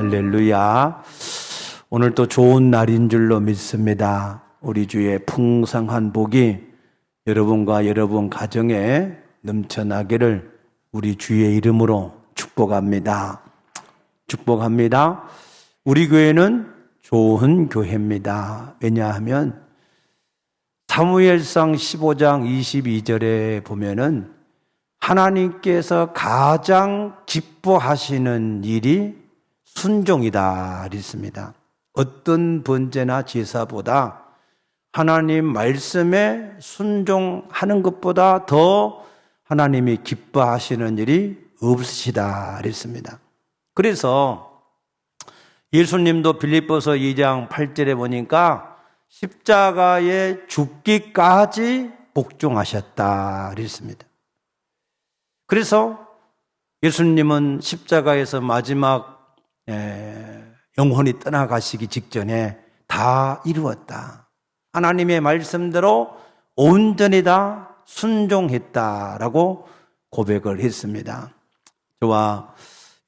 할렐루야. 오늘 또 좋은 날인 줄로 믿습니다. 우리 주의 풍성한 복이 여러분과 여러분 가정에 넘쳐나기를 우리 주의 이름으로 축복합니다. 축복합니다. 우리 교회는 좋은 교회입니다. 왜냐하면 사무엘상 15장 22절에 보면은 하나님께서 가장 기뻐하시는 일이 순종이다 그랬습니다. 어떤 번제나 제사보다 하나님 말씀에 순종하는 것보다 더 하나님이 기뻐하시는 일이 없으시다 그랬습니다. 그래서 예수님도 빌립보서 2장 8절에 보니까 십자가에 죽기까지 복종하셨다 그랬습니다. 그래서 예수님은 십자가에서 마지막 영혼이 떠나가시기 직전에 다 이루었다. 하나님의 말씀대로 온전히 다 순종했다라고 고백을 했습니다. 저와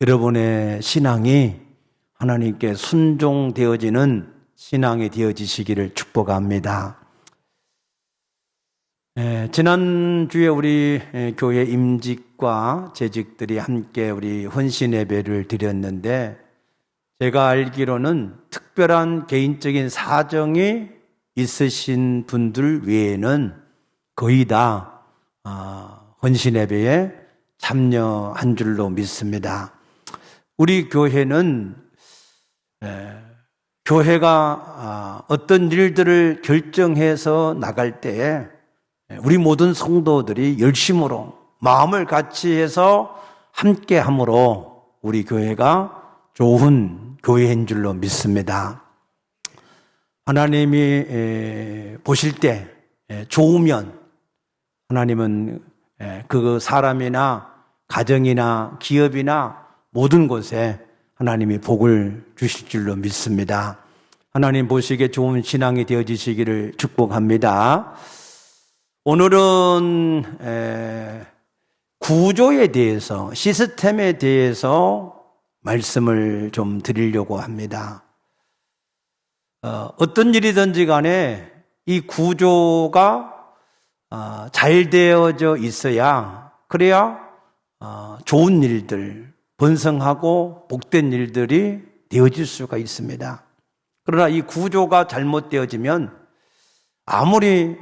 여러분의 신앙이 하나님께 순종되어지는 신앙이 되어지시기를 축복합니다. 지난주에 우리 교회 임직과 재직들이 함께 우리 헌신 예배를 드렸는데 제가 알기로는 특별한 개인적인 사정이 있으신 분들 외에는 거의 다 헌신 예배에 참여한 줄로 믿습니다. 우리 교회는 교회가 어떤 일들을 결정해서 나갈 때에 우리 모든 성도들이 열심으로 마음을 같이 해서 함께 함으로 우리 교회가 좋은 교회인 줄로 믿습니다. 하나님이 보실 때 좋으면 하나님은 그 사람이나 가정이나 기업이나 모든 곳에 하나님이 복을 주실 줄로 믿습니다. 하나님 보시기에 좋은 신앙이 되어지시기를 축복합니다. 오늘은 구조에 대해서, 시스템에 대해서 말씀을 좀 드리려고 합니다. 어떤 일이든지 간에 이 구조가 잘 되어져 있어야, 그래야 좋은 일들, 번성하고 복된 일들이 되어질 수가 있습니다. 그러나 이 구조가 잘못되어지면 아무리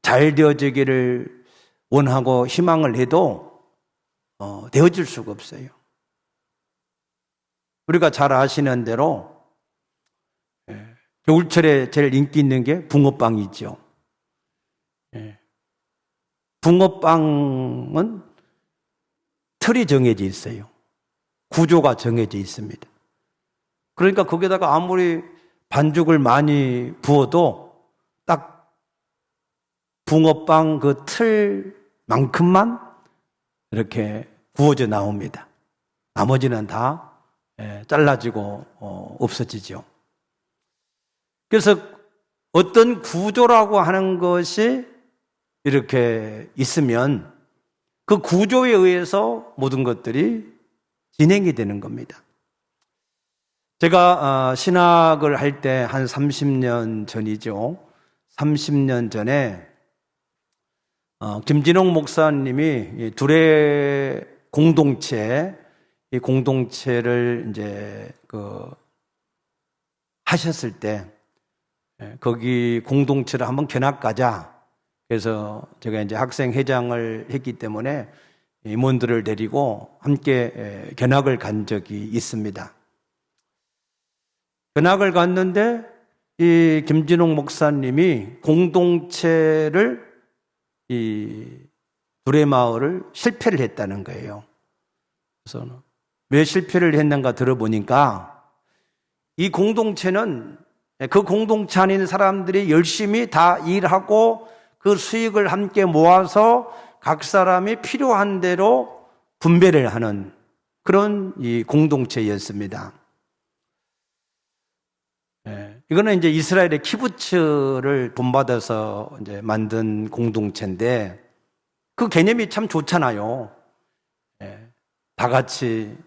잘 되어지기를 원하고 희망을 해도 되어질 수가 없어요. 우리가 잘 아시는 대로 겨울철에 제일 인기 있는 게 붕어빵이죠. 붕어빵은 틀이 정해져 있어요. 구조가 정해져 있습니다. 그러니까 거기다가 아무리 반죽을 많이 부어도 딱 붕어빵 그 틀만큼만 이렇게 구워져 나옵니다. 나머지는 다 잘라지고 없어지죠. 그래서 어떤 구조라고 하는 것이 이렇게 있으면 그 구조에 의해서 모든 것들이 진행이 되는 겁니다. 제가 신학을 할 때 한 30년 전이죠. 30년 전에 김진홍 목사님이 둘의 공동체, 이 공동체를 이제 하셨을 때 거기 공동체를 한번 견학 가자. 그래서 제가 이제 학생 회장을 했기 때문에 임원들을 데리고 함께 견학을 간 적이 있습니다. 견학을 갔는데 이 김진홍 목사님이 공동체를 이 둘의 마을을 실패를 했다는 거예요. 그래서 왜 실패를 했는가 들어보니까 이 공동체는 그 공동체 안에 있는 사람들이 열심히 다 일하고 그 수익을 함께 모아서 각 사람이 필요한 대로 분배를 하는 그런 이 공동체였습니다. 이거는 이제 이스라엘의 키부츠를 본받아서 이제 만든 공동체인데 그 개념이 참 좋잖아요. 다 같이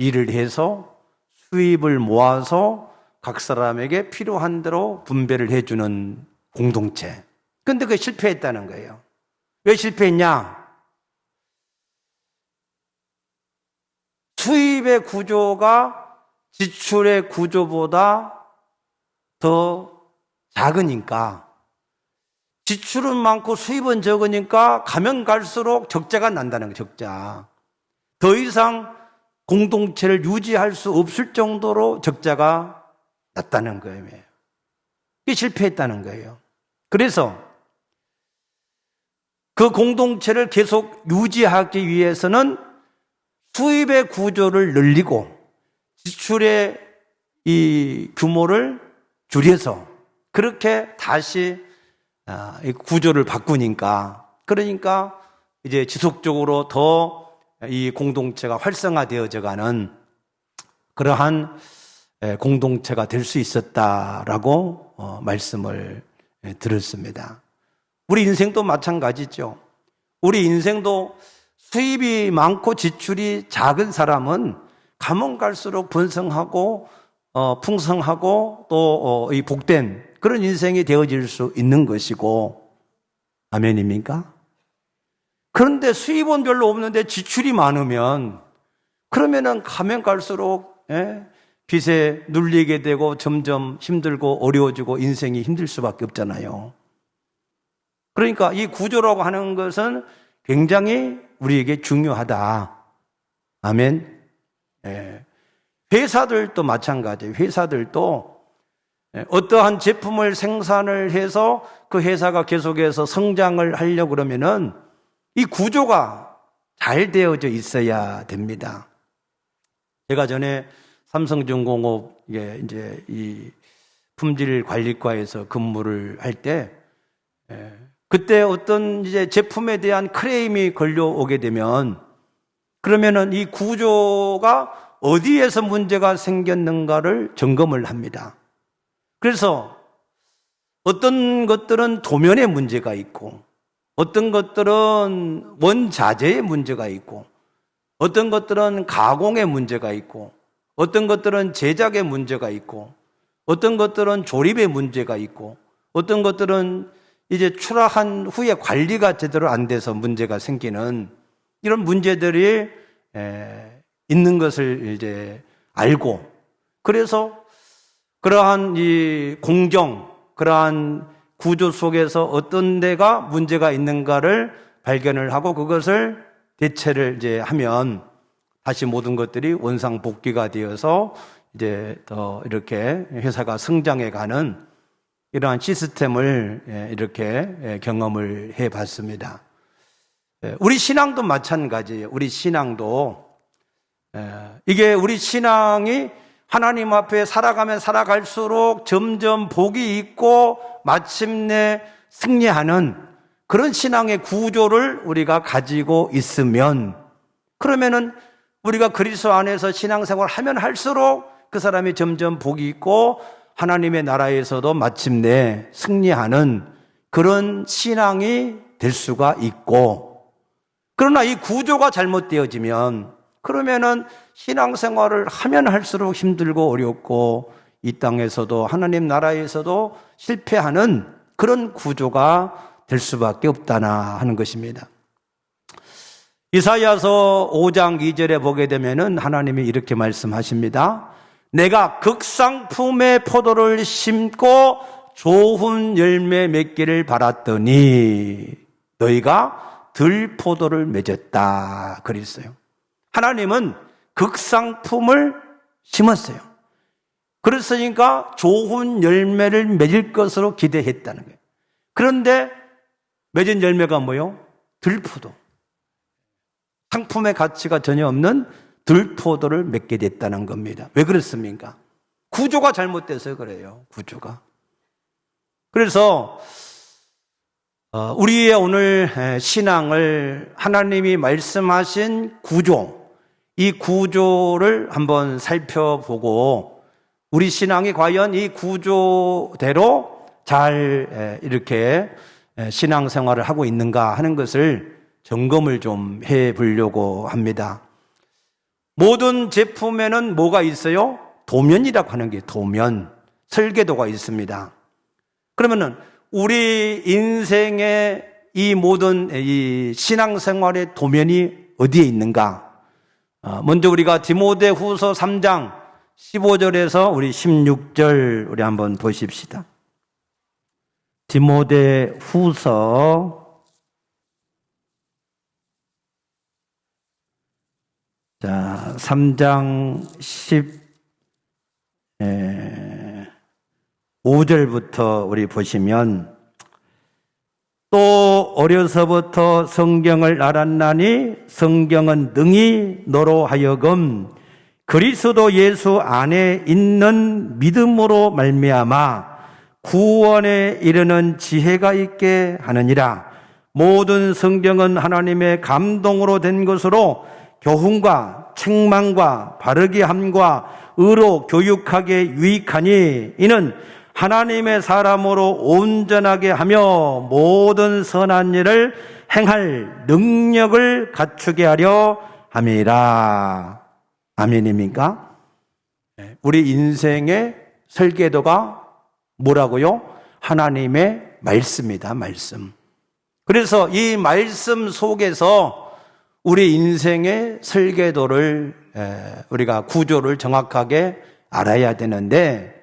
일을 해서 수입을 모아서 각 사람에게 필요한 대로 분배를 해주는 공동체. 근데 그게 실패했다는 거예요. 왜 실패했냐? 수입의 구조가 지출의 구조보다 더 작으니까, 지출은 많고 수입은 적으니까 가면 갈수록 적자가 난다는 거예요. 적자. 더 이상 공동체를 유지할 수 없을 정도로 적자가 났다는 거예요. 이게 실패했다는 거예요. 그래서 그 공동체를 계속 유지하기 위해서는 수입의 구조를 늘리고 지출의 이 규모를 줄여서 그렇게 다시 구조를 바꾸니까, 그러니까 이제 지속적으로 더 이 공동체가 활성화되어져 가는 그러한 공동체가 될 수 있었다라고 말씀을 들었습니다. 우리 인생도 마찬가지죠. 우리 인생도 수입이 많고 지출이 작은 사람은 가면 갈수록 번성하고 풍성하고 또 이 복된 그런 인생이 되어질 수 있는 것이고, 아멘입니까? 그런데 수입은 별로 없는데 지출이 많으면, 그러면은 가면 갈수록 빚에 눌리게 되고 점점 힘들고 어려워지고 인생이 힘들 수밖에 없잖아요. 그러니까 이 구조라고 하는 것은 굉장히 우리에게 중요하다. 아멘. 회사들도 마찬가지예요. 회사들도 어떠한 제품을 생산을 해서 그 회사가 계속해서 성장을 하려고 그러면은 이 구조가 잘 되어져 있어야 됩니다. 제가 전에 삼성중공업 이제 이 품질관리과에서 근무를 할 때, 그때 어떤 이제 제품에 대한 크레임이 걸려오게 되면, 그러면은 이 구조가 어디에서 문제가 생겼는가를 점검을 합니다. 그래서 어떤 것들은 도면에 문제가 있고, 어떤 것들은 원자재에 문제가 있고, 어떤 것들은 가공에 문제가 있고, 어떤 것들은 제작에 문제가 있고, 어떤 것들은 조립에 문제가 있고, 어떤 것들은 이제 출하한 후에 관리가 제대로 안 돼서 문제가 생기는 이런 문제들이 있는 것을 이제 알고, 그래서 그러한 이 공정, 그러한 구조 속에서 어떤 데가 문제가 있는가를 발견을 하고 그것을 대체를 이제 하면 다시 모든 것들이 원상복귀가 되어서 이제 더 이렇게 회사가 성장해 가는 이러한 시스템을 이렇게 경험을 해 봤습니다. 우리 신앙도 마찬가지예요. 우리 신앙도 이게 우리 신앙이 하나님 앞에 살아가면 살아갈수록 점점 복이 있고 마침내 승리하는 그런 신앙의 구조를 우리가 가지고 있으면, 그러면은 우리가 그리스도 안에서 신앙생활을 하면 할수록 그 사람이 점점 복이 있고 하나님의 나라에서도 마침내 승리하는 그런 신앙이 될 수가 있고, 그러나 이 구조가 잘못되어지면 그러면은 신앙생활을 하면 할수록 힘들고 어렵고 이 땅에서도 하나님 나라에서도 실패하는 그런 구조가 될 수밖에 없다나 하는 것입니다. 이사야서 5장 2절에 보게 되면은 하나님이 이렇게 말씀하십니다. 내가 극상품의 포도를 심고 좋은 열매 맺기를 바랐더니 너희가 들포도를 맺었다 그랬어요. 하나님은 극상품을 심었어요. 그랬으니까 좋은 열매를 맺을 것으로 기대했다는 거예요. 그런데 맺은 열매가 뭐요? 들포도. 상품의 가치가 전혀 없는 들포도를 맺게 됐다는 겁니다. 왜 그렇습니까? 구조가 잘못돼서 그래요. 구조가. 그래서 우리의 오늘 신앙을 하나님이 말씀하신 구조, 이 구조를 한번 살펴보고 우리 신앙이 과연 이 구조대로 잘 이렇게 신앙생활을 하고 있는가 하는 것을 점검을 좀 해보려고 합니다. 모든 제품에는 뭐가 있어요? 도면이라고 하는 게 도면, 설계도가 있습니다. 그러면은 우리 인생의 이 모든 이 신앙생활의 도면이 어디에 있는가? 먼저 우리가 디모데후서 3장 15절에서 우리 16절 우리 한번 보십시다. 디모데후서 3장 15절부터 우리 보시면 또 어려서부터 성경을 알았나니 성경은 능히 너로 하여금 그리스도 예수 안에 있는 믿음으로 말미암아 구원에 이르는 지혜가 있게 하느니라. 모든 성경은 하나님의 감동으로 된 것으로 교훈과 책망과 바르게 함과 의로 교육하게 유익하니 이는 하나님의 사람으로 온전하게 하며 모든 선한 일을 행할 능력을 갖추게 하려 함이라. 아멘입니까? 우리 인생의 설계도가 뭐라고요? 하나님의 말씀이다, 말씀. 그래서 이 말씀 속에서 우리 인생의 설계도를 우리가 구조를 정확하게 알아야 되는데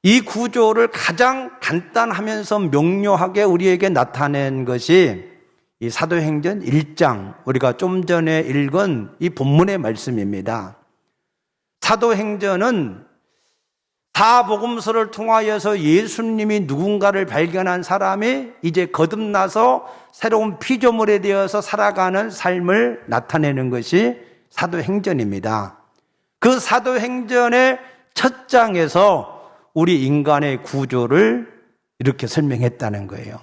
이 구조를 가장 간단하면서 명료하게 우리에게 나타낸 것이 이 사도행전 1장 우리가 좀 전에 읽은 이 본문의 말씀입니다. 사도행전은 사복음서를 통하여서 예수님이 누군가를 발견한 사람이 이제 거듭나서 새로운 피조물에 되어서 살아가는 삶을 나타내는 것이 사도행전입니다. 그 사도행전의 첫 장에서 우리 인간의 구조를 이렇게 설명했다는 거예요.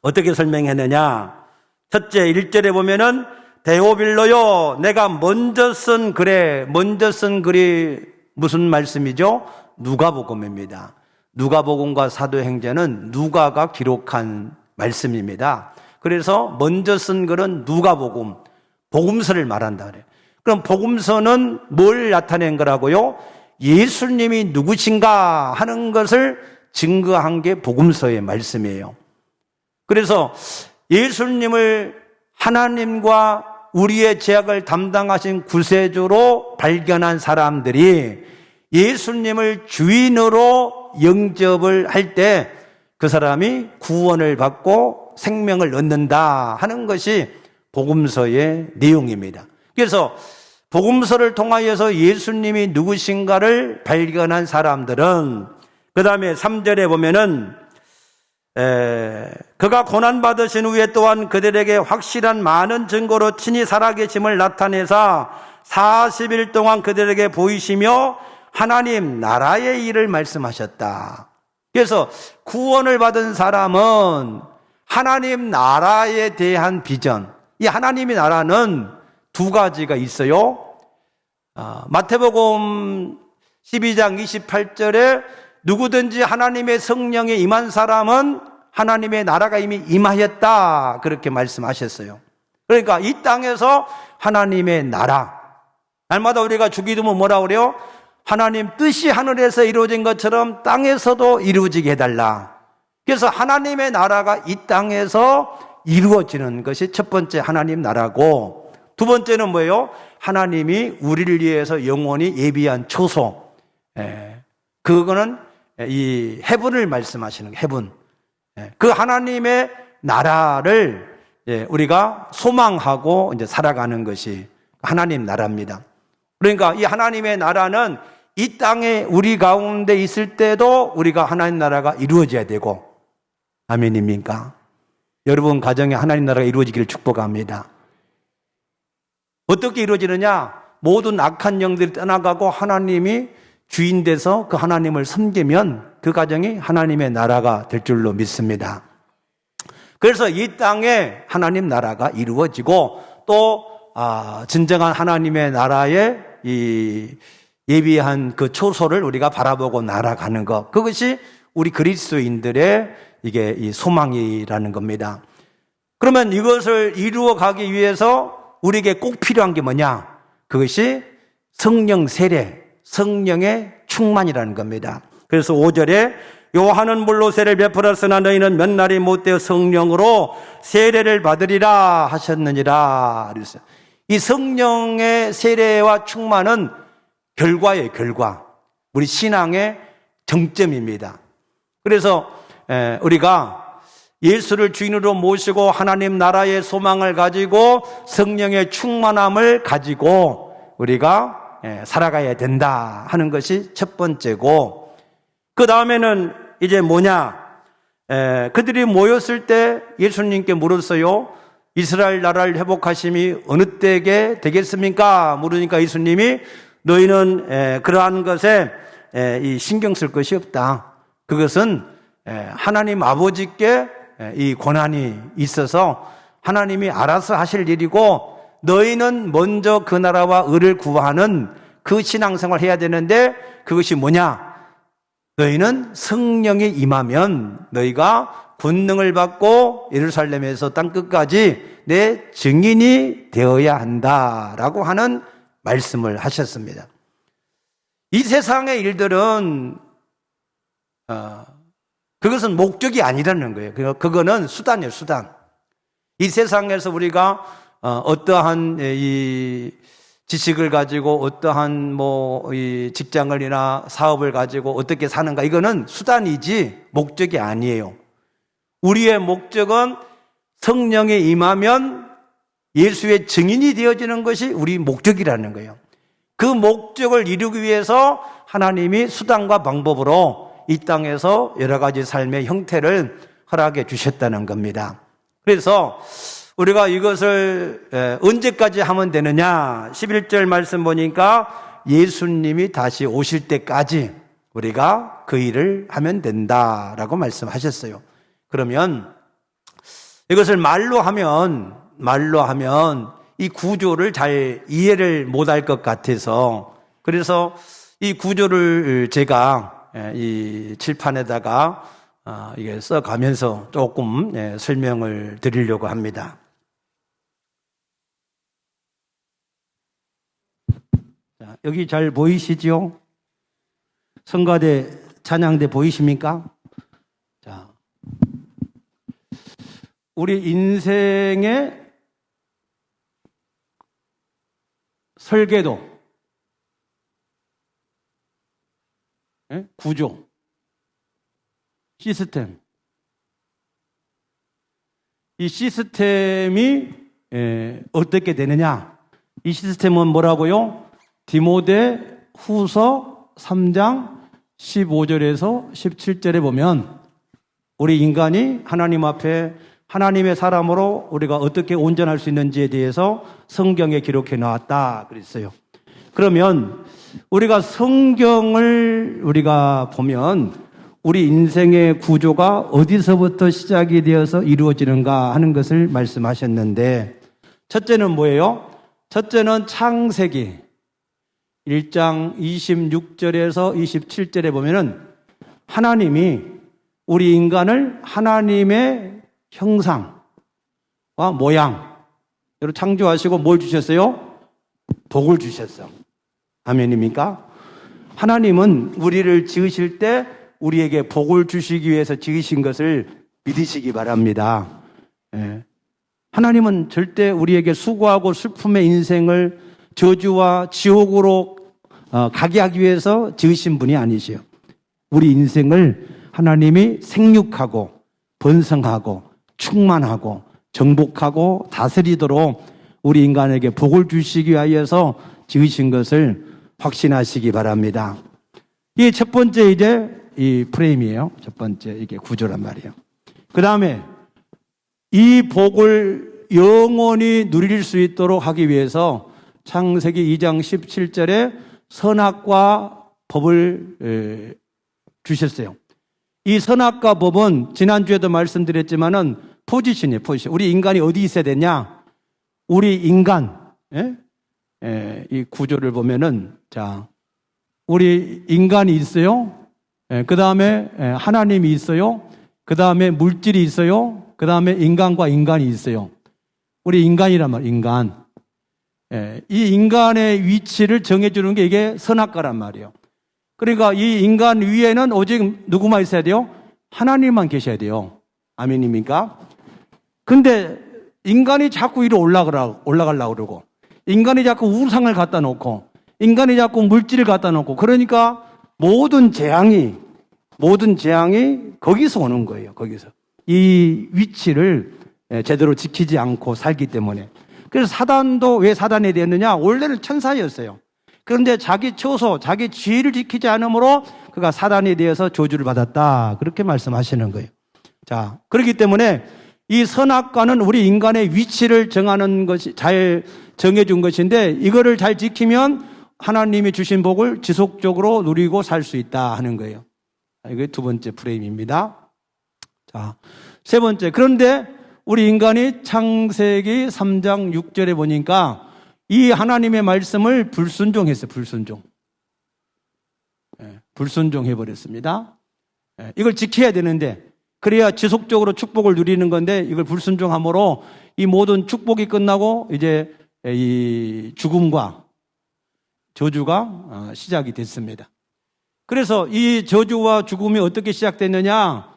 어떻게 설명했느냐? 첫째 1절에 보면은 데오빌로요, 내가 먼저 쓴 글에, 먼저 쓴 글이 무슨 말씀이죠? 누가복음입니다. 누가복음과 사도행전은 누가가 기록한 말씀입니다. 그래서 먼저 쓴 글은 누가복음, 복음서를 말한다 그래요. 그럼 복음서는 뭘 나타낸 거라고요? 예수님이 누구신가 하는 것을 증거한 게 복음서의 말씀이에요. 그래서 예수님을 하나님과 우리의 죄악을 담당하신 구세주로 발견한 사람들이 예수님을 주인으로 영접을 할 때 그 사람이 구원을 받고 생명을 얻는다 하는 것이 복음서의 내용입니다. 그래서 복음서를 통하여서 예수님이 누구신가를 발견한 사람들은 그 다음에 3절에 보면은 그가 고난받으신 후에 또한 그들에게 확실한 많은 증거로 친히 살아계심을 나타내사 40일 동안 그들에게 보이시며 하나님 나라의 일을 말씀하셨다. 그래서 구원을 받은 사람은 하나님 나라에 대한 비전, 이 하나님의 나라는 두 가지가 있어요. 마태복음 12장 28절에 누구든지 하나님의 성령에 임한 사람은 하나님의 나라가 이미 임하였다 그렇게 말씀하셨어요. 그러니까 이 땅에서 하나님의 나라, 날마다 우리가 주기도문 뭐라 그래요? 하나님 뜻이 하늘에서 이루어진 것처럼 땅에서도 이루어지게 해달라. 그래서 하나님의 나라가 이 땅에서 이루어지는 것이 첫 번째 하나님 나라고, 두 번째는 뭐예요? 하나님이 우리를 위해서 영원히 예비한 초소, 그거는 이 해분을 말씀하시는 거예요. 해분. 그 하나님의 나라를 우리가 소망하고 이제 살아가는 것이 하나님 나라입니다. 그러니까 이 하나님의 나라는 이 땅에 우리 가운데 있을 때도 우리가 하나님 나라가 이루어져야 되고, 아멘입니까? 여러분 가정에 하나님 나라가 이루어지기를 축복합니다. 어떻게 이루어지느냐? 모든 악한 영들이 떠나가고 하나님이 주인 돼서 그 하나님을 섬기면 그 가정이 하나님의 나라가 될 줄로 믿습니다. 그래서 이 땅에 하나님 나라가 이루어지고 또 진정한 하나님의 나라의 이 예비한 그 초소를 우리가 바라보고 날아가는 것, 그것이 우리 그리스도인들의 이게 이 소망이라는 겁니다. 그러면 이것을 이루어 가기 위해서 우리에게 꼭 필요한 게 뭐냐? 그것이 성령 세례, 성령의 충만이라는 겁니다. 그래서 5절에 요한은 물로 세례를 베풀었으나 너희는 몇 날이 못되어 성령으로 세례를 받으리라 하셨느니라 그랬어요. 이 성령의 세례와 충만은 결과예요, 결과. 우리 신앙의 정점입니다. 그래서 우리가 예수를 주인으로 모시고 하나님 나라의 소망을 가지고 성령의 충만함을 가지고 우리가 살아가야 된다 하는 것이 첫 번째고, 그 다음에는 이제 뭐냐? 그들이 모였을 때 예수님께 물었어요. 이스라엘 나라를 회복하심이 어느 때게 되겠습니까? 물으니까 예수님이 너희는 그러한 것에 이 신경 쓸 것이 없다. 그것은 하나님 아버지께 이 권한이 있어서 하나님이 알아서 하실 일이고, 너희는 먼저 그 나라와 의를 구하는 그 신앙생활을 해야 되는데, 그것이 뭐냐? 너희는 성령이 임하면 너희가 권능을 받고 예루살렘에서 땅끝까지 내 증인이 되어야 한다라고 하는 말씀을 하셨습니다. 이 세상의 일들은 그것은 목적이 아니라는 거예요. 그거는 수단이에요, 수단. 이 세상에서 우리가 어떠한 이 지식을 가지고 어떠한 이 직장을이나 사업을 가지고 어떻게 사는가, 이거는 수단이지 목적이 아니에요. 우리의 목적은 성령이 임하면 예수의 증인이 되어지는 것이 우리 목적이라는 거예요. 그 목적을 이루기 위해서 하나님이 수단과 방법으로 이 땅에서 여러 가지 삶의 형태를 허락해 주셨다는 겁니다. 그래서 우리가 이것을 언제까지 하면 되느냐? 11절 말씀 보니까 예수님이 다시 오실 때까지 우리가 그 일을 하면 된다라고 말씀하셨어요. 그러면 이것을 말로 하면 이 구조를 잘 이해를 못할 것 같아서, 그래서 이 구조를 제가 이 칠판에다가 이게 써가면서 조금 설명을 드리려고 합니다. 자, 여기 잘 보이시죠? 성가대, 찬양대 보이십니까? 자, 우리 인생의 설계도, 구조, 시스템. 이 시스템이 어떻게 되느냐? 이 시스템은 뭐라고요? 디모데 후서 3장 15절에서 17절에 보면 우리 인간이 하나님 앞에 하나님의 사람으로 우리가 어떻게 온전할 수 있는지에 대해서 성경에 기록해 놨다 그랬어요. 그러면 우리가 성경을 우리가 보면 우리 인생의 구조가 어디서부터 시작이 되어서 이루어지는가 하는 것을 말씀하셨는데, 첫째는 뭐예요? 첫째는 창세기 1장 26절에서 27절에 보면은 하나님이 우리 인간을 하나님의 형상과 모양으로 창조하시고 뭘 주셨어요? 복을 주셨어요. 아멘입니까? 하나님은 우리를 지으실 때 우리에게 복을 주시기 위해서 지으신 것을 믿으시기 바랍니다. 하나님은 절대 우리에게 수고하고 슬픔의 인생을 저주와 지옥으로 가게 하기 위해서 지으신 분이 아니시요. 우리 인생을 하나님이 생육하고 번성하고 충만하고 정복하고 다스리도록 우리 인간에게 복을 주시기 위하여서 지으신 것을 확신하시기 바랍니다. 이 첫 번째 이제 이 프레임이에요. 첫 번째 이게 구조란 말이에요. 그 다음에 이 복을 영원히 누릴 수 있도록 하기 위해서 창세기 2장 17절에 선악과 법을 주셨어요. 이 선악과 법은 지난주에도 말씀드렸지만은 포지션이에요. 포지션. 우리 인간이 어디 있어야 되냐? 우리 인간 이 구조를 보면은 자, 우리 인간이 있어요. 그 다음에 하나님이 있어요. 그 다음에 물질이 있어요. 그 다음에 인간과 인간이 있어요. 우리 인간이란 말이에요. 인간. 이 인간의 위치를 정해주는 게 이게 선악과란 말이에요. 그러니까 이 인간 위에는 오직 누구만 있어야 돼요? 하나님만 계셔야 돼요. 아멘입니까? 근데 인간이 자꾸 위로 올라가려고 그러고, 인간이 자꾸 우상을 갖다 놓고, 인간이 자꾸 물질을 갖다 놓고, 그러니까 모든 재앙이 거기서 오는 거예요. 거기서. 이 위치를 제대로 지키지 않고 살기 때문에. 그래서 사단도 왜 사단이 되었느냐? 원래는 천사였어요. 그런데 자기 처소, 자기 지위를 지키지 않으므로 그가 사단이 되어서 저주를 받았다. 그렇게 말씀하시는 거예요. 자, 그렇기 때문에 이 선악과는 우리 인간의 위치를 정하는 것이, 잘 정해준 것인데, 이거를 잘 지키면 하나님이 주신 복을 지속적으로 누리고 살 수 있다 하는 거예요. 이게 두 번째 프레임입니다. 자, 세 번째. 그런데 우리 인간이 창세기 3장 6절에 보니까 이 하나님의 말씀을 불순종했어요. 불순종해버렸습니다. 이걸 지켜야 되는데, 그래야 지속적으로 축복을 누리는 건데, 이걸 불순종함으로 이 모든 축복이 끝나고 이제 이 죽음과 저주가 시작이 됐습니다. 그래서 이 저주와 죽음이 어떻게 시작됐느냐?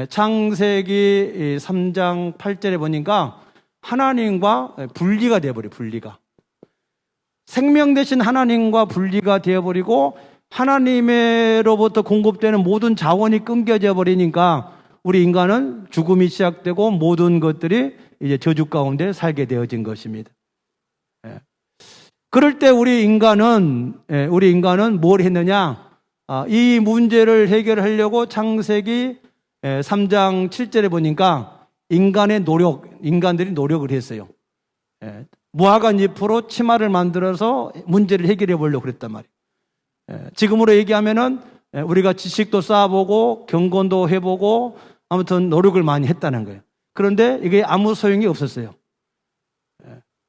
창세기 3장 8절에 보니까 하나님과 분리가 되어버려요. 분리가. 생명 대신 하나님과 분리가 되어버리고 하나님으로부터 공급되는 모든 자원이 끊겨져 버리니까 우리 인간은 죽음이 시작되고 모든 것들이 이제 저주 가운데 살게 되어진 것입니다. 그럴 때 우리 인간은 뭘 했느냐? 이 문제를 해결하려고 창세기 3장 7절에 보니까 인간들이 노력을 했어요. 무화과 잎으로 치마를 만들어서 문제를 해결해 보려고 그랬단 말이에요. 지금으로 얘기하면은 우리가 지식도 쌓아보고 경건도 해보고 아무튼 노력을 많이 했다는 거예요. 그런데 이게 아무 소용이 없었어요.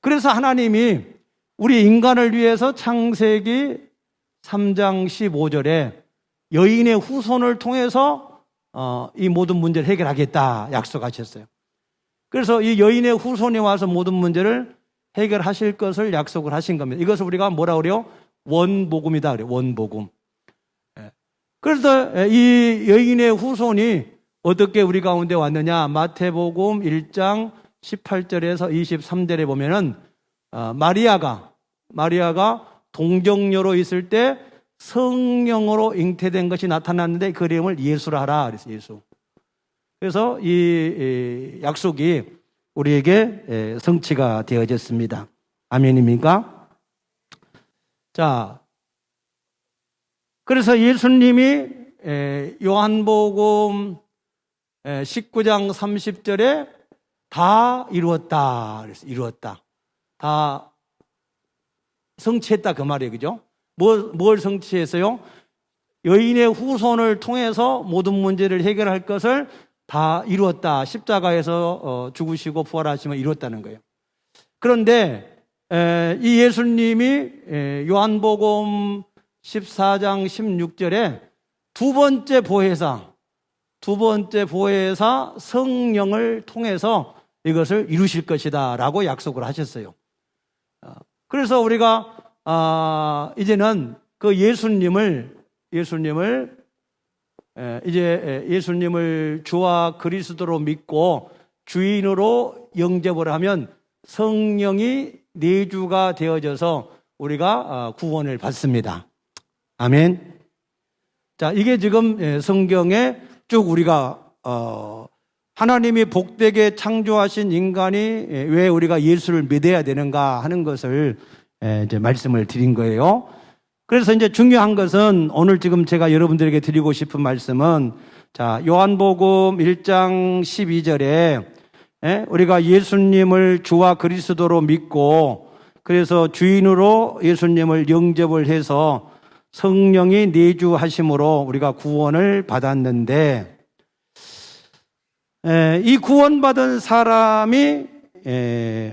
그래서 하나님이 우리 인간을 위해서 창세기 3장 15절에 여인의 후손을 통해서 이 모든 문제를 해결하겠다 약속하셨어요. 그래서 이 여인의 후손이 와서 모든 문제를 해결하실 것을 약속을 하신 겁니다. 이것을 우리가 뭐라 그래요? 원복음이다 그래요. 원복음. 그래서 이 여인의 후손이 어떻게 우리 가운데 왔느냐? 마태복음 1장 18절에서 23절에 보면은 마리아가 동정녀로 있을 때 성령으로 잉태된 것이 나타났는데 그 이름을 예수라 하라 그랬어요. 예수. 그래서 이 약속이 우리에게 성취가 되어졌습니다. 아멘입니까? 자, 그래서 예수님이 요한복음 19장 30절에 다 이루었다 그랬어요. 이루었다. 다 성취했다 그 말이에요. 그죠? 뭘 성취했어요? 여인의 후손을 통해서 모든 문제를 해결할 것을 다 이루었다. 십자가에서 죽으시고 부활하시면 이루었다는 거예요. 그런데 이 예수님이 요한복음 14장 16절에 두 번째 보혜사 성령을 통해서 이것을 이루실 것이다 라고 약속을 하셨어요. 그래서 우리가 이제는 그 예수님을 주와 그리스도로 믿고 주인으로 영접을 하면 성령이 내주가 되어져서 우리가 구원을 받습니다. 아멘. 자, 이게 지금 성경에 쭉 우리가 하나님이 복되게 창조하신 인간이 왜 우리가 예수를 믿어야 되는가 하는 것을 이제 말씀을 드린 거예요. 그래서 이제 중요한 것은 오늘 지금 제가 여러분들에게 드리고 싶은 말씀은 자, 요한복음 1장 12절에 우리가 예수님을 주와 그리스도로 믿고 그래서 주인으로 예수님을 영접을 해서 성령이 내주하심으로 우리가 구원을 받았는데 이 구원받은 사람이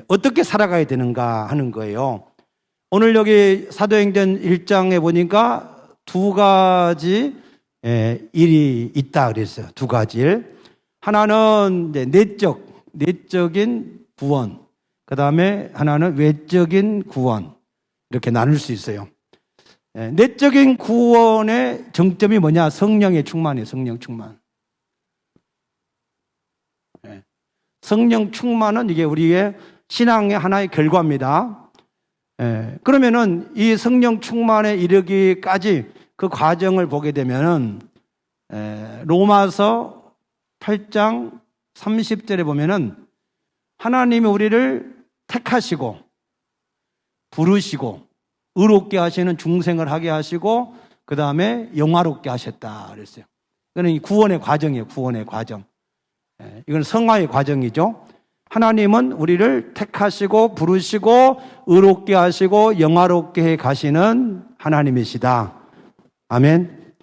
어떻게 살아가야 되는가 하는 거예요. 오늘 여기 사도행전 1장에 보니까 두 가지 일이 있다 그랬어요. 두 가지 일. 하나는 내적인 구원. 그 다음에 하나는 외적인 구원. 이렇게 나눌 수 있어요. 내적인 구원의 정점이 뭐냐? 성령의 충만이에요. 성령 충만. 성령 충만은 이게 우리의 신앙의 하나의 결과입니다. 그러면은 이 성령 충만에 이르기까지 그 과정을 보게 되면은 로마서 8장 30절에 보면은 하나님이 우리를 택하시고 부르시고 의롭게 하시는 중생을 하게 하시고 그 다음에 영화롭게 하셨다 그랬어요. 이거는 구원의 과정이에요. 구원의 과정. 이건 성화의 과정이죠. 하나님은 우리를 택하시고 부르시고 의롭게 하시고 영화롭게 해 가시는 하나님이시다. 아멘.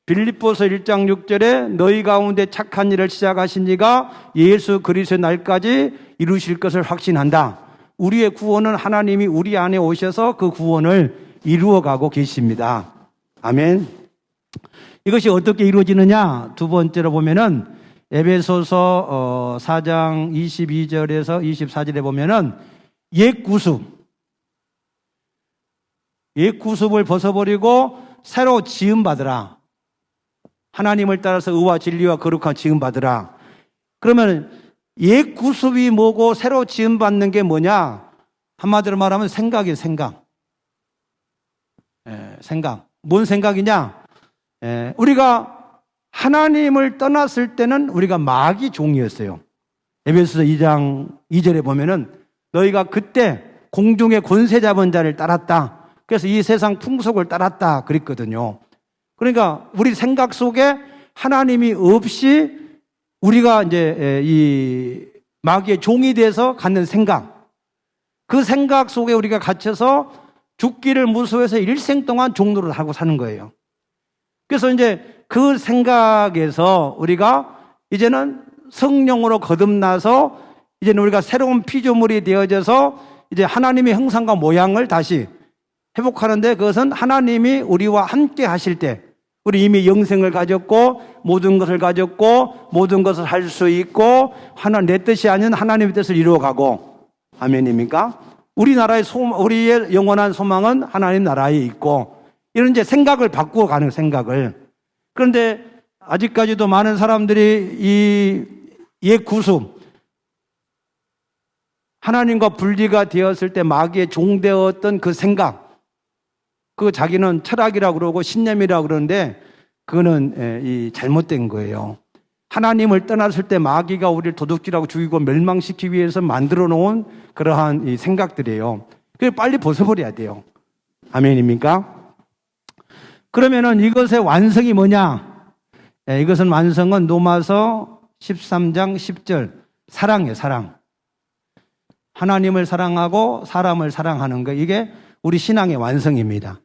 빌립보서 1장 6절에 너희 가운데 착한 일을 시작하신 이가 예수 그리스도의 날까지 이루실 것을 확신한다. 우리의 구원은 하나님이 우리 안에 오셔서 그 구원을 이루어가고 계십니다. 아멘. 이것이 어떻게 이루어지느냐? 두 번째로 보면은 에베소서 4장 22절에서 24절에 보면은 옛 구습을 벗어버리고 새로 지음 받으라. 하나님을 따라서 의와 진리와 거룩한 지음 받으라. 그러면 옛 구습이 뭐고 새로 지음 받는 게 뭐냐? 한마디로 말하면 생각이에요. 생각. 생각. 뭔 생각이냐? 우리가 하나님을 떠났을 때는 우리가 마귀 종이었어요. 에베소서 2장 2절에 보면은 너희가 그때 공중의 권세 잡은 자를 따랐다. 그래서 이 세상 풍속을 따랐다 그랬거든요. 그러니까 우리 생각 속에 하나님이 없이 우리가 이제 이 마귀의 종이 돼서 갖는 생각, 그 생각 속에 우리가 갇혀서 죽기를 무서워해서 일생 동안 종노릇을 하고 사는 거예요. 그래서 이제 그 생각에서 우리가 이제는 성령으로 거듭나서 이제는 우리가 새로운 피조물이 되어져서 이제 하나님의 형상과 모양을 다시 회복하는데 그것은 하나님이 우리와 함께 하실 때 우리 이미 영생을 가졌고 모든 것을 가졌고 모든 것을 할 수 있고 내 뜻이 아닌 하나님의 뜻을 이루어가고 아멘입니까? 우리의 영원한 소망은 하나님 나라에 있고 이런 이제 생각을 바꾸어 가는 생각을. 그런데 아직까지도 많은 사람들이 이 옛 구습 하나님과 분리가 되었을 때 마귀의 종되었던 그 생각, 그 자기는 철학이라고 그러고 신념이라고 그러는데 그거는 이 잘못된 거예요. 하나님을 떠났을 때 마귀가 우리를 도둑질하고 죽이고 멸망시키기 위해서 만들어 놓은 그러한 이 생각들이에요. 그래서 빨리 벗어버려야 돼요. 아멘입니까? 그러면은 이것의 완성이 뭐냐? 이것은 완성은 로마서 13장 10절 사랑이에요. 사랑. 하나님을 사랑하고 사람을 사랑하는 거, 이게 우리 신앙의 완성입니다.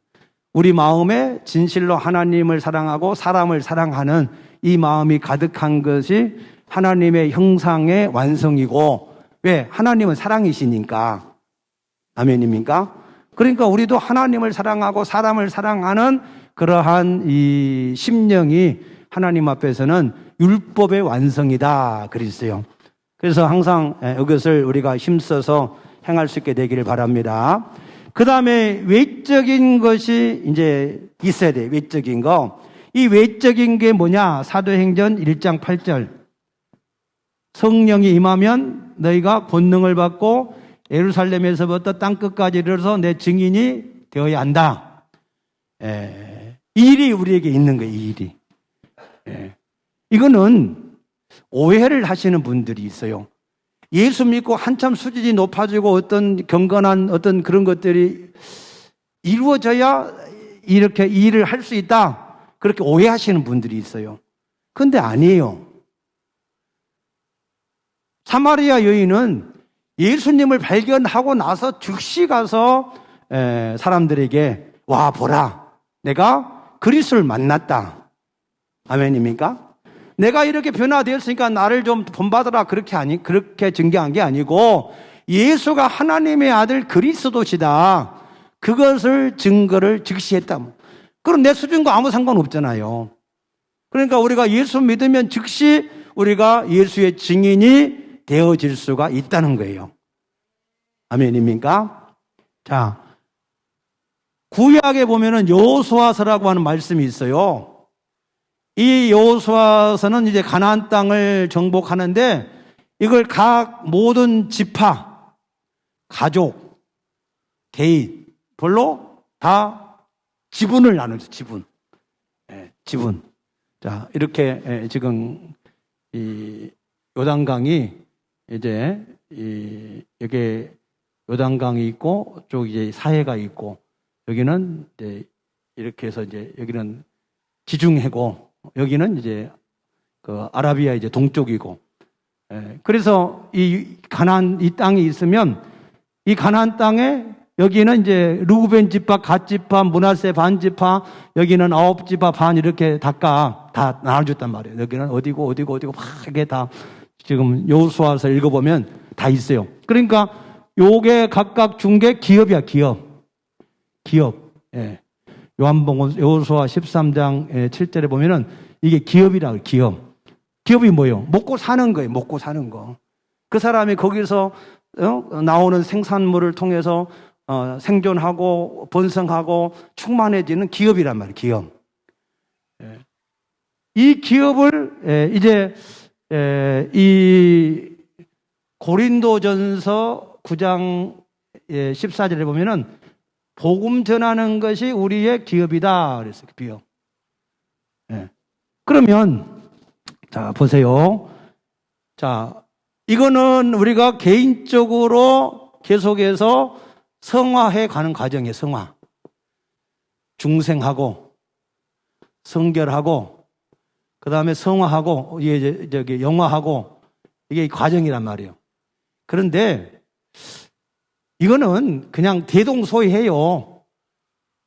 우리 마음에 진실로 하나님을 사랑하고 사람을 사랑하는 이 마음이 가득한 것이 하나님의 형상의 완성이고, 왜? 하나님은 사랑이시니까. 아멘입니까? 그러니까 우리도 하나님을 사랑하고 사람을 사랑하는 그러한 이 심령이 하나님 앞에서는 율법의 완성이다 그랬어요. 그래서 항상 이것을 우리가 힘써서 행할 수 있게 되기를 바랍니다. 그 다음에 외적인 것이 이제 있어야 돼요. 외적인 거. 이 외적인 게 뭐냐? 사도행전 1장 8절. 성령이 임하면 너희가 권능을 받고 예루살렘에서부터 땅끝까지 이르러서 내 증인이 되어야 한다. 이 일이 우리에게 있는 거예요. 이 일이. 이거는 오해를 하시는 분들이 있어요. 예수 믿고 한참 수준이 높아지고 어떤 경건한 어떤 그런 것들이 이루어져야 이렇게 일을 할 수 있다. 그렇게 오해하시는 분들이 있어요. 그런데 아니에요. 사마리아 여인은 예수님을 발견하고 나서 즉시 가서 사람들에게 와 보라. 내가 그리스도를 만났다. 아멘입니까? 내가 이렇게 변화되었으니까 나를 좀 본받아라. 그렇게 증거한 게 아니고 예수가 하나님의 아들 그리스도시다. 그것을 증거를 즉시 했다. 그럼 내 수준과 아무 상관없잖아요. 그러니까 우리가 예수 믿으면 즉시 우리가 예수의 증인이 되어질 수가 있다는 거예요. 아멘입니까? 자, 구약에 보면은 여호수아서라고 하는 말씀이 있어요. 이 여호수아서는 이제 가나안 땅을 정복하는데 이걸 각 모든 지파, 가족, 개인, 별로 다 지분을 나누죠. 지분. 지분. 자, 이렇게 지금 이 요단강이 이제 여기 요단강이 있고 쪽 이제 사해가 있고 여기는 이제 이렇게 해서 이제 여기는 지중해고 여기는 이제 그 아라비아 이제 동쪽이고 그래서 이 가나안 이 땅이 있으면 이 가나안 땅에 여기는 이제 르우벤 지파, 갓 지파, 므낫세 반 지파, 여기는 9지파 반 이렇게 다 나눠줬단 말이에요. 여기는 어디고 막 이게 다 지금 여호수아서 읽어보면 다 있어요. 그러니까 요게 각각 준 게 기업이야, 기업. 예. 요한복음 여호수아 13장 7절에 보면은 이게 기업이라고 기업. 기업이 뭐예요? 먹고 사는 거예요. 먹고 사는 거. 그 사람이 거기서 나오는 생산물을 통해서 생존하고 번성하고 충만해지는 기업이란 말이에요. 기업. 이 기업을 이제 이 고린도전서 9장 14절에 보면은 복음 전하는 것이 우리의 기업이다 그랬어요. 기업. 그러면 자 보세요. 자 이거는 우리가 개인적으로 계속해서 성화해 가는 과정이에요. 성화. 중생하고 성결하고 그 다음에 성화하고 이게 저기 영화하고 이게 과정이란 말이에요. 그런데 이거는 그냥 대동소이해요.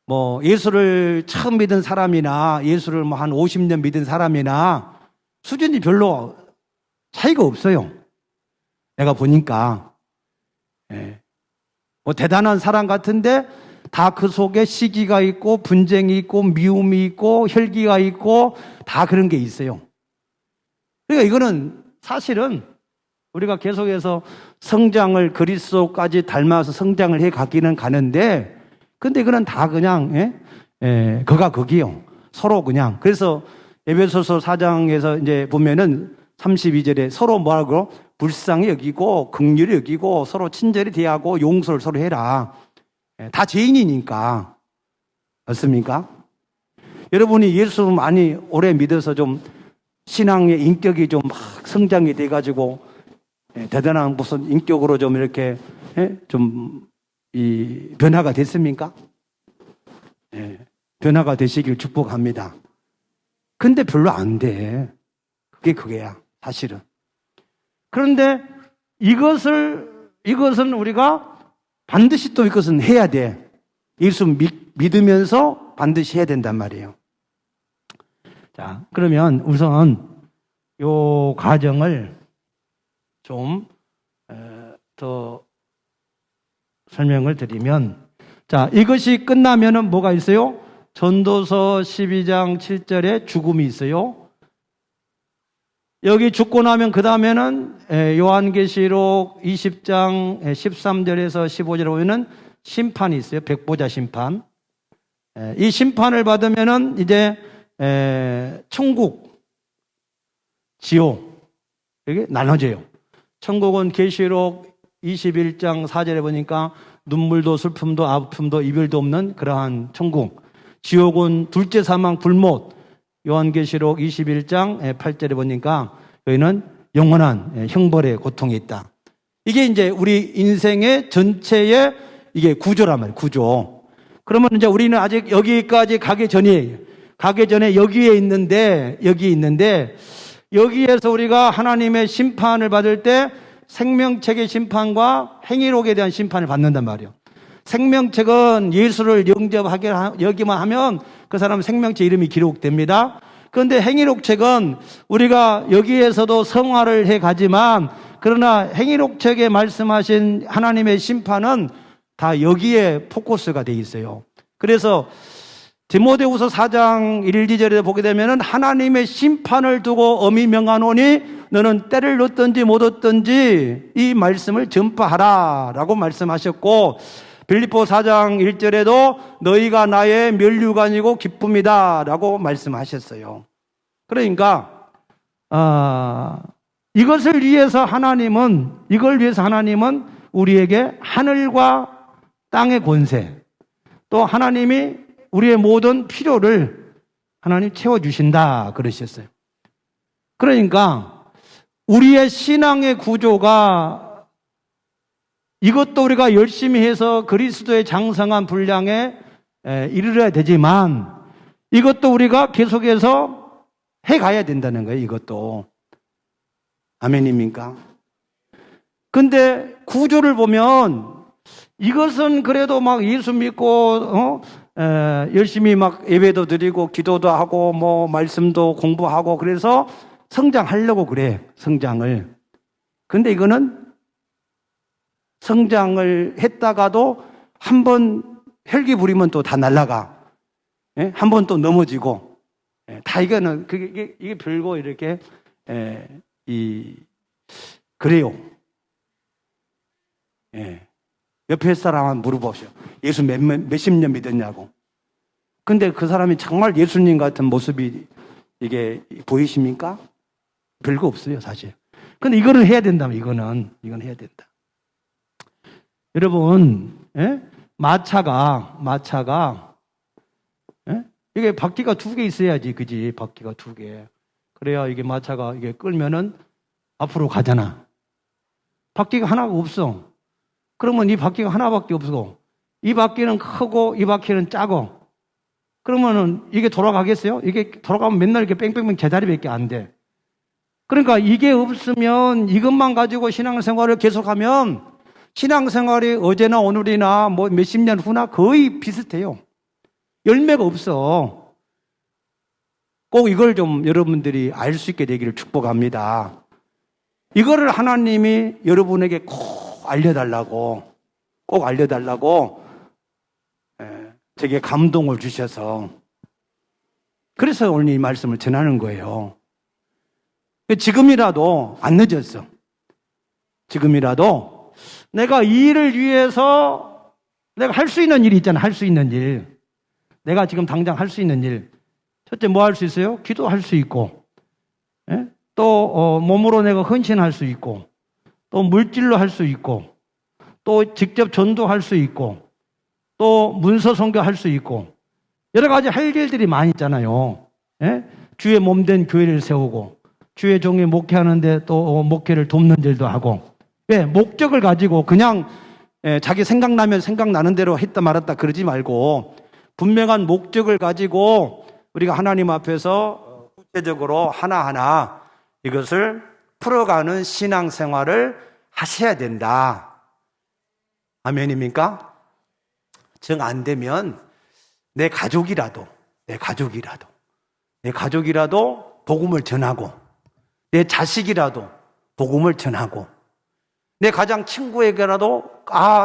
뭐 예수를 처음 믿은 사람이나 예수를 뭐 한 50년 믿은 사람이나 수준이 별로 차이가 없어요. 내가 보니까 뭐 대단한 사람 같은데 다 그 속에 시기가 있고 분쟁이 있고 미움이 있고 혈기가 있고 다 그런 게 있어요. 그러니까 이거는 사실은 우리가 계속해서 성장을 그리스도까지 닮아서 성장을 해 가기는 가는데 근데 이거는 다 그냥 그가 거기요. 서로 그냥. 그래서 에베소서 4장에서 이제 보면은 32절에 서로 뭐라고 불쌍히 여기고 긍휼히 여기고 서로 친절히 대하고 용서를 서로 해라. 다 죄인이니까. 맞습니까? 여러분이 예수 많이 오래 믿어서 좀 신앙의 인격이 좀 막 성장이 돼가지고 대단한 무슨 인격으로 좀 이렇게 좀 이 변화가 됐습니까? 변화가 되시길 축복합니다. 근데 별로 안 돼. 그게야 사실은. 그런데 이것은 우리가 반드시 또 이것은 해야 돼. 예수 믿으면서 반드시 해야 된단 말이에요. 자, 그러면 우선 요 과정을 좀 더 설명을 드리면, 자, 이것이 끝나면은 뭐가 있어요? 전도서 12장 7절에 죽음이 있어요. 여기 죽고 나면 그 다음에는 요한계시록 20장 13절에서 15절에 보면은 심판이 있어요. 백보자 심판. 이 심판을 받으면은 이제 천국, 지옥 이게 나눠져요. 천국은 계시록 21장 4절에 보니까 눈물도 슬픔도 아픔도 이별도 없는 그러한 천국. 지옥은 둘째 사망 불못. 요한계시록 21장 8절에 보니까 여기는 영원한 형벌의 고통이 있다. 이게 이제 우리 인생의 전체의 이게 구조란 말이에요. 구조. 그러면 이제 우리는 아직 여기까지 가기 전에 여기에 있는데 여기에서 우리가 하나님의 심판을 받을 때 생명책의 심판과 행위록에 대한 심판을 받는단 말이에요. 생명책은 예수를 여기만 하면 그 사람 생명책 이름이 기록됩니다. 그런데 행위록책은 우리가 여기에서도 성화를 해 가지만 그러나 행위록책에 말씀하신 하나님의 심판은 다 여기에 포커스가 돼 있어요. 그래서 디모데후서 4장 1, 2절에 보게 되면은 하나님의 심판을 두고 엄히 명하노니 너는 때를 얻든지 못 얻든지 이 말씀을 전파하라 라고 말씀하셨고, 빌립보 4장 1절에도 너희가 나의 면류관이고 기쁨이다 라고 말씀하셨어요. 그러니까 이걸 위해서 하나님은 우리에게 하늘과 땅의 권세, 또 하나님이 우리의 모든 필요를 하나님 채워주신다 그러셨어요. 그러니까 우리의 신앙의 구조가, 이것도 우리가 열심히 해서 그리스도의 장성한 분량에 이르러야 되지만, 이것도 우리가 계속해서 해가야 된다는 거예요. 이것도. 아멘입니까? 근데 구조를 보면 이것은 그래도 막 예수 믿고 열심히 막 예배도 드리고 기도도 하고 뭐 말씀도 공부하고 그래서 성장하려고 그래, 성장을. 근데 이거는 성장을 했다가도 한번 혈기 부리면 또 다 날아가. 예? 한번 또 넘어지고. 예, 다 이거는 이게 별거 이렇게 그래요. 예. 옆에 사람 한번 물어보시오. 예수 몇십 년 믿었냐고. 근데 그 사람이 정말 예수님 같은 모습이 이게 보이십니까? 별거 없어요, 사실. 근데 이거는 해야 된다면 이건 해야 된다. 여러분, 예? 마차가 예? 이게 바퀴가 2개 있어야지, 그지? 바퀴가 2개. 그래야 이게 마차가 이게 끌면은 앞으로 가잖아. 바퀴가 하나가 없어. 그러면 이 바퀴가 하나밖에 없고, 이 바퀴는 크고 이 바퀴는 작고, 그러면은 이게 돌아가겠어요? 이게 돌아가면 맨날 이렇게 뺑뺑뺑 제자리밖에 안 돼. 그러니까 이게 없으면, 이것만 가지고 신앙생활을 계속하면 신앙생활이 어제나 오늘이나 뭐 몇십 년 후나 거의 비슷해요. 열매가 없어. 꼭 이걸 좀 여러분들이 알 수 있게 되기를 축복합니다. 이거를 하나님이 여러분에게 꼭 알려달라고 제게 감동을 주셔서, 그래서 오늘 이 말씀을 전하는 거예요. 지금이라도 안 늦었어. 지금이라도 내가 이 일을 위해서 내가 할 수 있는 일이 있잖아. 할 수 있는 일. 내가 지금 당장 할 수 있는 일. 첫째 뭐 할 수 있어요? 기도할 수 있고, 예? 또 몸으로 내가 헌신할 수 있고, 또 물질로 할 수 있고, 또 직접 전도할 수 있고, 또 문서 선교할 수 있고, 여러 가지 할 일들이 많이 있잖아요. 예? 주의 몸된 교회를 세우고, 주의 종이 목회하는데 또 목회를 돕는 일도 하고. 왜? 목적을 가지고 그냥 자기 생각나면 생각나는 대로 했다 말았다 그러지 말고, 분명한 목적을 가지고 우리가 하나님 앞에서 구체적으로 하나하나 이것을 풀어가는 신앙생활을 하셔야 된다. 아멘입니까? 정 안 되면 내 가족이라도 복음을 전하고, 내 자식이라도 복음을 전하고, 내 가장 친구에게라도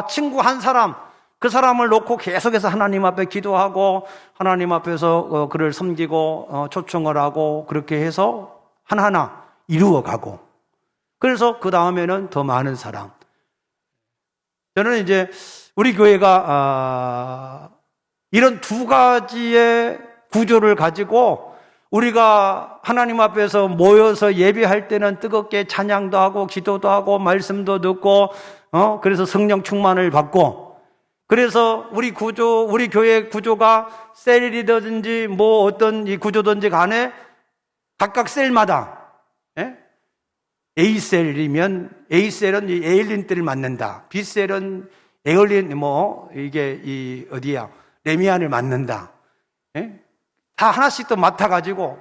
친구 한 사람, 그 사람을 놓고 계속해서 하나님 앞에 기도하고 하나님 앞에서 그를 섬기고 초청을 하고, 그렇게 해서 하나하나 이루어가고, 그래서 그 다음에는 더 많은 사람. 저는 이제 우리 교회가 이런 2가지의 구조를 가지고 우리가 하나님 앞에서 모여서 예배할 때는 뜨겁게 찬양도 하고 기도도 하고 말씀도 듣고 그래서 성령 충만을 받고, 그래서 우리 교회 구조가 셀이든지 뭐 어떤 이 구조든지 간에 각각 셀마다, 예? A셀은 이 에일린들을 맡는다. B셀은 에얼린 이게 레미안을 맡는다. 예? 다 하나씩 또 맡아가지고,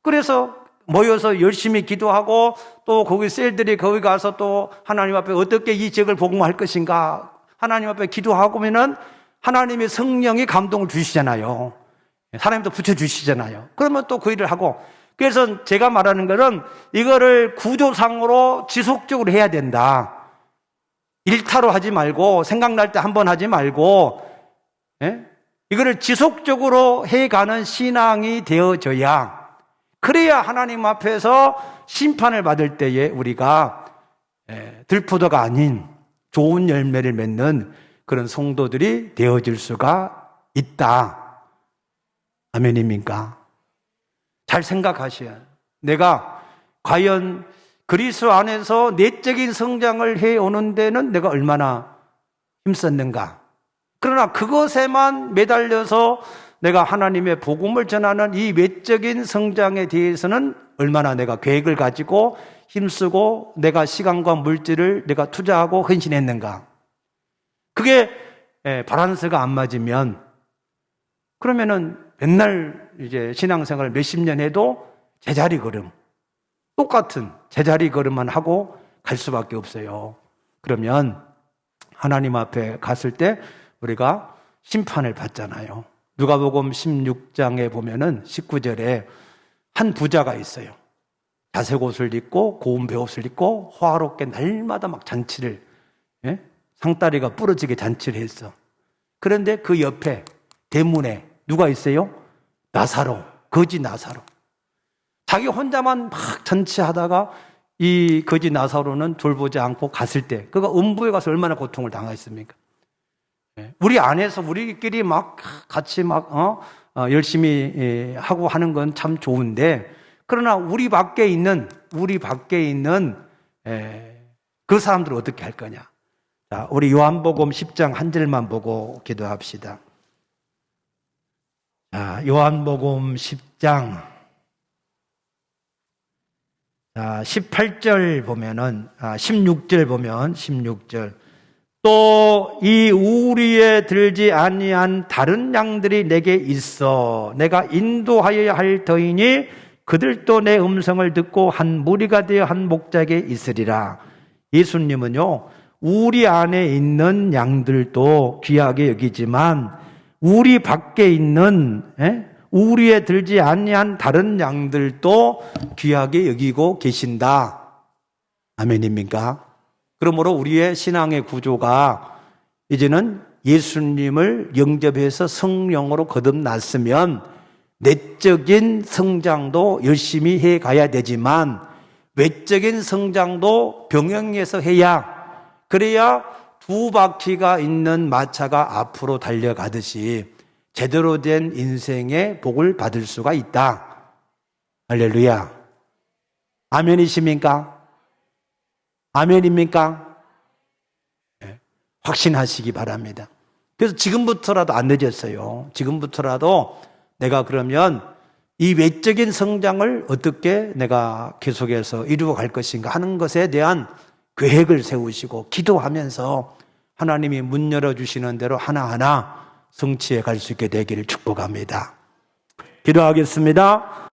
그래서 모여서 열심히 기도하고, 또 거기 셀들이 거기 가서 또 하나님 앞에 어떻게 이 지역을 복음할 것인가 하나님 앞에 기도하고면은 하나님의 성령이 감동을 주시잖아요. 하나님도 붙여주시잖아요. 그러면 또 그 일을 하고. 그래서 제가 말하는 것은 이거를 구조상으로 지속적으로 해야 된다. 일타로 하지 말고, 생각날 때 한 번 하지 말고, 예? 이거를 지속적으로 해가는 신앙이 되어져야 그래야 하나님 앞에서 심판을 받을 때에 우리가 들포도가 아닌 좋은 열매를 맺는 그런 성도들이 되어질 수가 있다. 아멘입니까? 잘 생각하셔야 해요. 내가 과연 그리스도 안에서 내적인 성장을 해오는 데는 내가 얼마나 힘썼는가. 그러나 그것에만 매달려서 내가 하나님의 복음을 전하는 이 외적인 성장에 대해서는 얼마나 내가 계획을 가지고 힘쓰고 내가 시간과 물질을 내가 투자하고 헌신했는가. 그게 바란스가 안 맞으면 그러면은 맨날 이제 신앙생활을 몇십 년 해도 제자리 걸음, 똑같은 제자리 걸음만 하고 갈 수밖에 없어요. 그러면 하나님 앞에 갔을 때 우리가 심판을 받잖아요. 누가복음 16장에 보면은 19절에 한 부자가 있어요. 자색 옷을 입고 고운 베옷을 입고 화롭게 날마다 막 잔치를, 상다리가 부러지게 잔치를 했어. 그런데 그 옆에 대문에 누가 있어요? 나사로, 거지 나사로. 자기 혼자만 막 잔치하다가 이 거지 나사로는 돌보지 않고 갔을 때 그가 음부에 가서 얼마나 고통을 당했습니까? 우리 안에서 우리끼리 막 같이 막 열심히 하고 하는 건 참 좋은데, 그러나 우리 밖에 있는 그 사람들은 어떻게 할 거냐? 자, 우리 요한복음 10장 한 절만 보고 기도합시다. 자, 요한복음 10장 18절 보면은 16절 보면 16절 또 이 우리에 들지 아니한 다른 양들이 내게 있어 내가 인도하여야 할 터이니 그들도 내 음성을 듣고 한 무리가 되어 한 목자에게 있으리라. 예수님은요, 우리 안에 있는 양들도 귀하게 여기지만 우리 밖에 있는 우리에 들지 아니한 다른 양들도 귀하게 여기고 계신다. 아멘입니까? 그러므로 우리의 신앙의 구조가 이제는 예수님을 영접해서 성령으로 거듭났으면 내적인 성장도 열심히 해 가야 되지만 외적인 성장도 병행해서 해야, 그래야 두 바퀴가 있는 마차가 앞으로 달려가듯이 제대로 된 인생의 복을 받을 수가 있다. 할렐루야. 아멘이십니까? 아멘입니까? 네, 확신하시기 바랍니다. 그래서 지금부터라도 안 늦었어요. 지금부터라도 내가 그러면 이 외적인 성장을 어떻게 내가 계속해서 이루어 갈 것인가 하는 것에 대한 계획을 세우시고 기도하면서 하나님이 문 열어주시는 대로 하나하나 성취해 갈 수 있게 되기를 축복합니다. 기도하겠습니다.